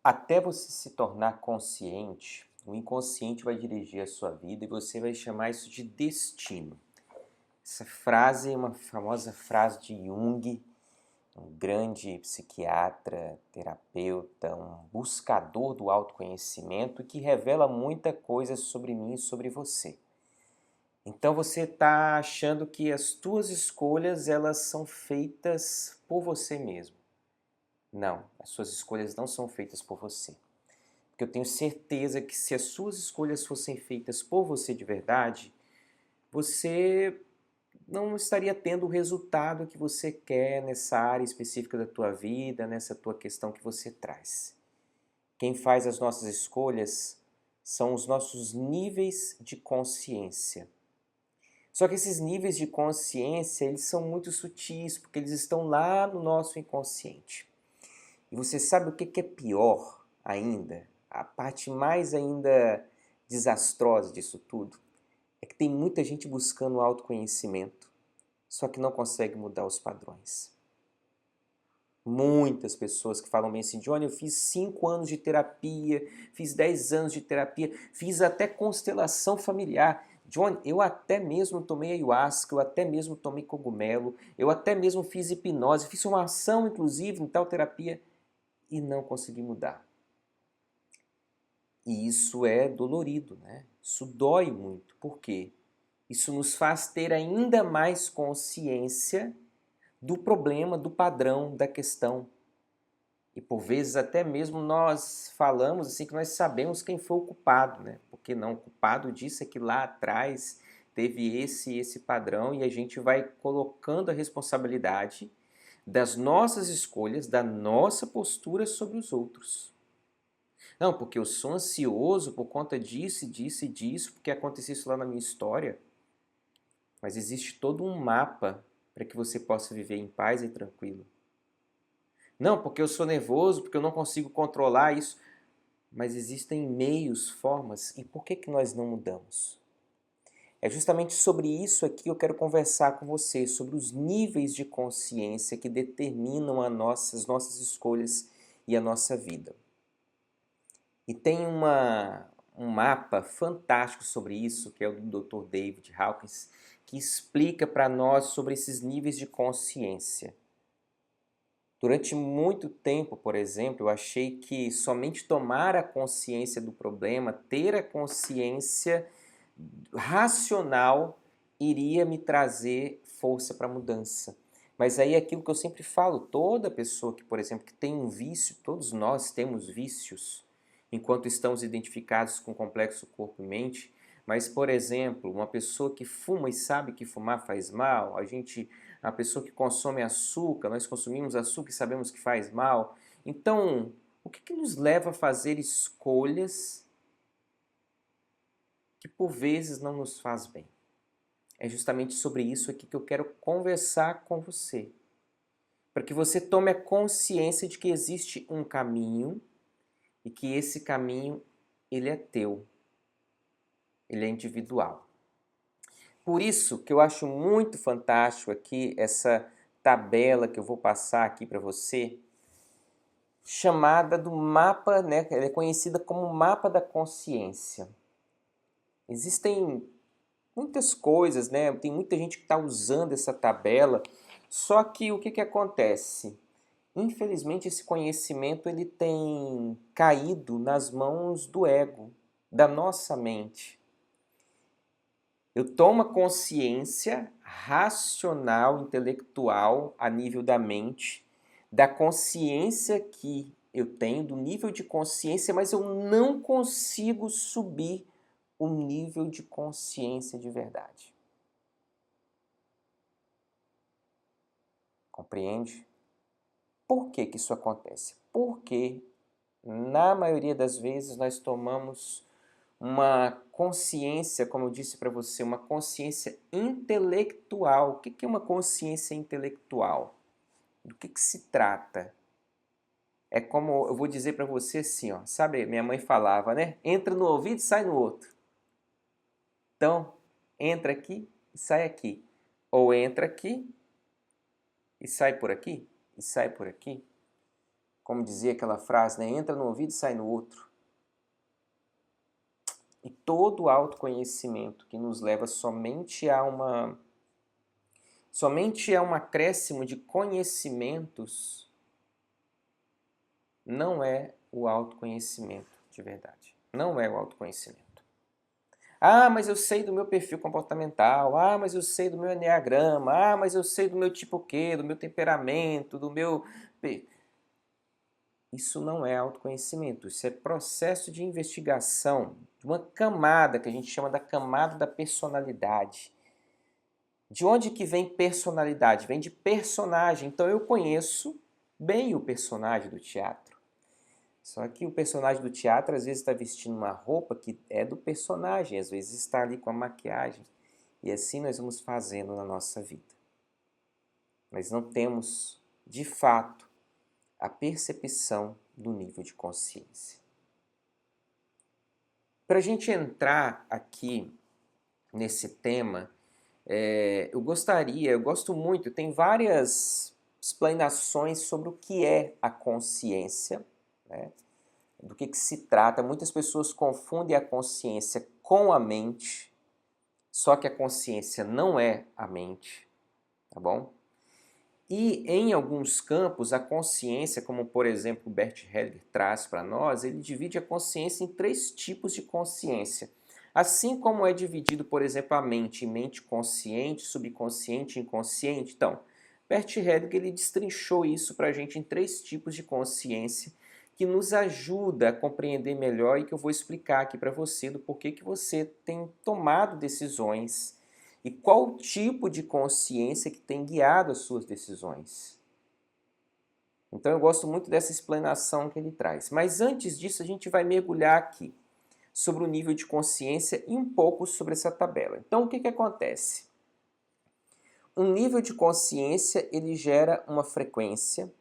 Até você se tornar consciente, o inconsciente vai dirigir a sua vida e você vai chamar isso de destino. Essa frase é uma famosa frase de Jung, um grande psiquiatra, terapeuta, um buscador do autoconhecimento que revela muita coisa sobre mim e sobre você. Então você está achando que as tuas escolhas elas são feitas por você mesmo. Não, as suas escolhas não são feitas por você. Porque eu tenho certeza que se as suas escolhas fossem feitas por você de verdade, você não estaria tendo o resultado que você quer nessa área específica da tua vida, nessa tua questão que você traz. Quem faz as nossas escolhas são os nossos níveis de consciência. Só que esses níveis de consciência, eles são muito sutis, porque eles estão lá no nosso inconsciente. E você sabe o que é pior ainda? A parte mais ainda desastrosa disso tudo é que tem muita gente buscando autoconhecimento, só que não consegue mudar os padrões. Muitas pessoas que falam bem assim, Johnny, eu fiz 5 anos de terapia, fiz 10 anos de terapia, fiz até constelação familiar. Johnny, eu até mesmo tomei ayahuasca, eu até mesmo tomei cogumelo, eu até mesmo fiz hipnose, fiz uma ação inclusive em tal terapia e não consegui mudar. E isso é dolorido, né? Isso dói muito. Por quê? Isso nos faz ter ainda mais consciência do problema, do padrão, da questão. E por vezes até mesmo nós falamos assim que nós sabemos quem foi o culpado, né? Porque não, o culpado disso é que lá atrás teve esse padrão e a gente vai colocando a responsabilidade das nossas escolhas, da nossa postura sobre os outros. Não, porque eu sou ansioso por conta disso, disso e disso, porque aconteceu isso lá na minha história. Mas existe todo um mapa para que você possa viver em paz e tranquilo. Não, porque eu sou nervoso, porque eu não consigo controlar isso. Mas existem meios, formas, e por que nós não mudamos? É justamente sobre isso aqui que eu quero conversar com você, sobre os níveis de consciência que determinam as nossas escolhas e a nossa vida. E tem um mapa fantástico sobre isso, que é o do Dr. David Hawkins, que explica para nós sobre esses níveis de consciência. Durante muito tempo, por exemplo, eu achei que somente tomar a consciência do problema, ter a consciência racional, iria me trazer força para a mudança. Mas aí é aquilo que eu sempre falo, toda pessoa que, por exemplo, que tem um vício, todos nós temos vícios, enquanto estamos identificados com o complexo corpo e mente, mas, por exemplo, uma pessoa que fuma e sabe que fumar faz mal, a pessoa que consome açúcar, nós consumimos açúcar e sabemos que faz mal. Então, o que nos leva a fazer escolhas que por vezes não nos faz bem? É justamente sobre isso aqui que eu quero conversar com você, para que você tome a consciência de que existe um caminho e que esse caminho ele é teu, ele é individual. Por isso que eu acho muito fantástico aqui essa tabela que eu vou passar aqui para você, chamada do mapa, né? Ela é conhecida como mapa da consciência. Existem muitas coisas, né? Tem muita gente que está usando essa tabela, só que o que acontece? Infelizmente esse conhecimento ele tem caído nas mãos do ego, da nossa mente. Eu tomo a consciência racional, intelectual, a nível da mente, da consciência que eu tenho, do nível de consciência, mas eu não consigo subir o nível de consciência de verdade. Compreende? Por que isso acontece? Porque, na maioria das vezes, nós tomamos uma consciência, como eu disse para você, uma consciência intelectual. O que é uma consciência intelectual? Do que se trata? É como eu vou dizer para você assim, ó, sabe, minha mãe falava, né? Entra no ouvido e sai no outro. Então, entra aqui e sai aqui. Ou entra aqui e sai por aqui, e sai por aqui. Como dizia aquela frase, né? Entra no ouvido e sai no outro. E todo autoconhecimento que nos leva somente a um acréscimo de conhecimentos não é o autoconhecimento de verdade. Não é o autoconhecimento. Ah, mas eu sei do meu perfil comportamental. Ah, mas eu sei do meu enneagrama. Ah, mas eu sei do meu tipo Q, do meu temperamento, do meu... Isso não é autoconhecimento, isso é processo de investigação de uma camada que a gente chama da camada da personalidade. De onde que vem personalidade? Vem de personagem. Então eu conheço bem o personagem do teatro. Só que o personagem do teatro às vezes está vestindo uma roupa que é do personagem, às vezes está ali com a maquiagem. E assim nós vamos fazendo na nossa vida. Nós não temos, de fato, a percepção do nível de consciência. Para a gente entrar aqui nesse tema, eu gosto muito, tem várias explanações sobre o que é a consciência, né? Do que se trata. Muitas pessoas confundem a consciência com a mente, só que a consciência não é a mente, tá bom? E em alguns campos, a consciência, como por exemplo o Bert Hellinger traz para nós, ele divide a consciência em 3 tipos de consciência. Assim como é dividido, por exemplo, a mente em mente consciente, subconsciente e inconsciente. Então, Bert Hellinger ele destrinchou isso para a gente em 3 tipos de consciência que nos ajuda a compreender melhor e que eu vou explicar aqui para você do porquê que você tem tomado decisões e qual o tipo de consciência que tem guiado as suas decisões. Então eu gosto muito dessa explanação que ele traz. Mas antes disso, a gente vai mergulhar aqui sobre o nível de consciência e um pouco sobre essa tabela. Então o que acontece? Um nível de consciência ele gera uma frequência,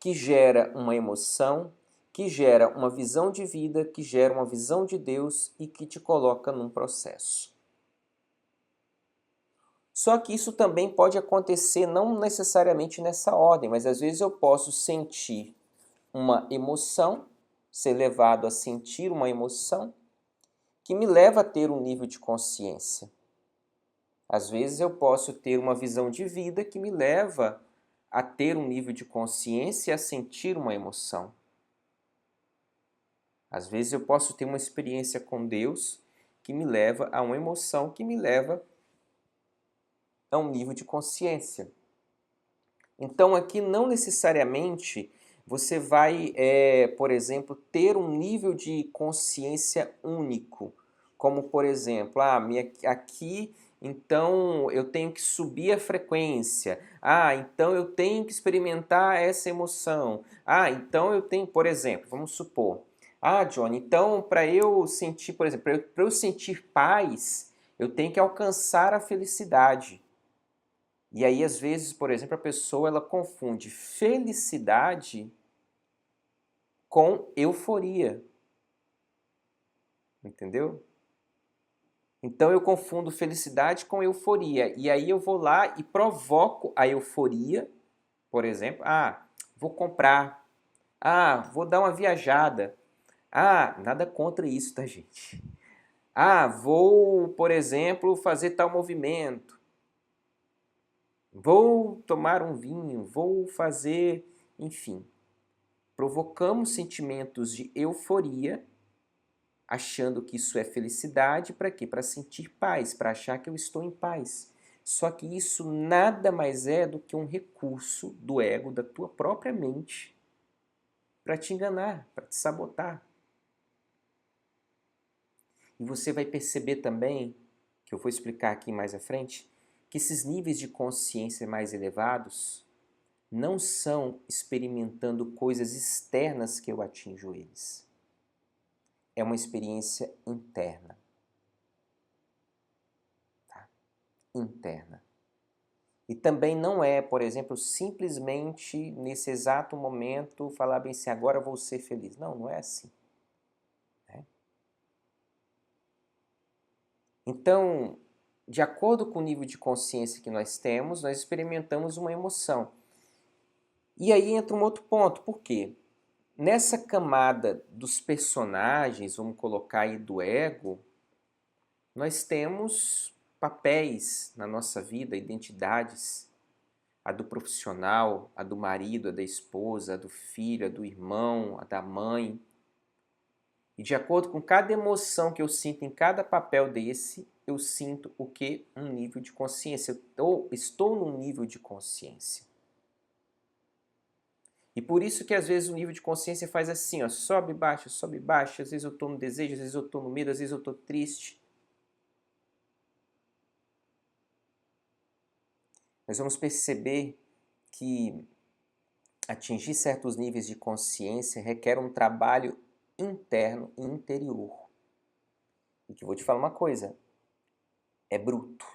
que gera uma emoção, que gera uma visão de vida, que gera uma visão de Deus e que te coloca num processo. Só que isso também pode acontecer não necessariamente nessa ordem, mas às vezes eu posso sentir uma emoção, ser levado a sentir uma emoção que me leva a ter um nível de consciência. Às vezes eu posso ter uma visão de vida que me leva a ter um nível de consciência e a sentir uma emoção. Às vezes eu posso ter uma experiência com Deus que me leva a uma emoção que me leva a um nível de consciência. Então aqui não necessariamente você vai, por exemplo, ter um nível de consciência único. Como, por exemplo, aqui então eu tenho que subir a frequência. Então eu tenho que experimentar essa emoção. Então eu tenho, por exemplo, vamos supor. Johnny, então para eu sentir, por exemplo, para eu sentir paz, eu tenho que alcançar a felicidade. E aí, às vezes, por exemplo, a pessoa ela confunde felicidade com euforia. Entendeu? Então eu confundo felicidade com euforia. E aí eu vou lá e provoco a euforia, por exemplo. Vou comprar. Vou dar uma viajada. Nada contra isso, tá, gente? Vou, por exemplo, fazer tal movimento. Vou tomar um vinho, vou fazer, enfim. Provocamos sentimentos de euforia, achando que isso é felicidade, para quê? Para sentir paz, para achar que eu estou em paz. Só que isso nada mais é do que um recurso do ego, da tua própria mente, para te enganar, para te sabotar. E você vai perceber também, que eu vou explicar aqui mais à frente, que esses níveis de consciência mais elevados não são experimentando coisas externas que eu atinjo eles. É uma experiência interna. Tá? Interna. E também não é, por exemplo, simplesmente nesse exato momento falar bem assim, agora vou ser feliz. Não, não é assim. Né? Então, de acordo com o nível de consciência que nós temos, nós experimentamos uma emoção. E aí entra um outro ponto, por quê? Nessa camada dos personagens, vamos colocar aí do ego, nós temos papéis na nossa vida, identidades, a do profissional, a do marido, a da esposa, a do filho, a do irmão, a da mãe. E de acordo com cada emoção que eu sinto em cada papel desse, eu sinto o que? Um nível de consciência. Eu estou num nível de consciência. E por isso que às vezes o nível de consciência faz assim, ó, sobe e baixa, sobe e baixa. Às vezes eu estou no desejo, às vezes eu estou no medo, às vezes eu estou triste. Nós vamos perceber que atingir certos níveis de consciência requer um trabalho interno e interior. E que eu vou te falar uma coisa, é bruto.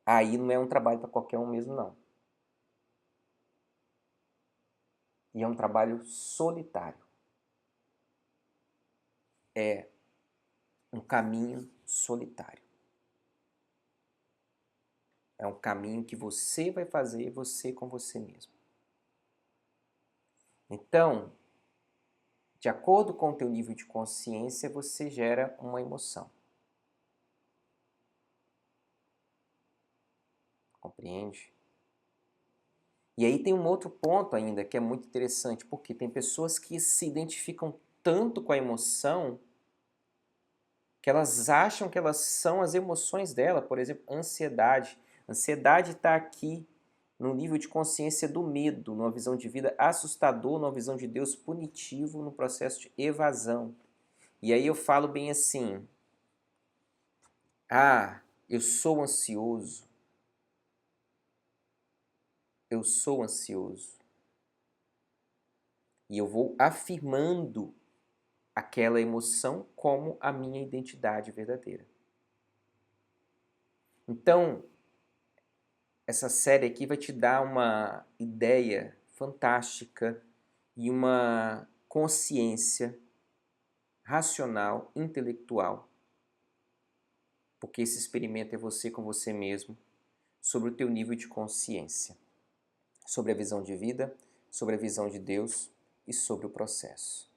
Aí não é um trabalho para qualquer um mesmo, não. E é um trabalho solitário. É um caminho solitário. É um caminho que você vai fazer, você com você mesmo. Então, de acordo com o teu nível de consciência, você gera uma emoção. Compreende? E aí tem um outro ponto ainda que é muito interessante, porque tem pessoas que se identificam tanto com a emoção que elas acham que elas são as emoções dela. Por exemplo, ansiedade. Ansiedade está aqui no nível de consciência do medo, numa visão de vida assustador, numa visão de Deus punitivo, no processo de evasão. E aí eu falo bem assim, eu sou ansioso. Eu sou ansioso. E eu vou afirmando aquela emoção como a minha identidade verdadeira. Então, essa série aqui vai te dar uma ideia fantástica e uma consciência racional, intelectual, porque esse experimento é você com você mesmo, sobre o teu nível de consciência, sobre a visão de vida, sobre a visão de Deus e sobre o processo.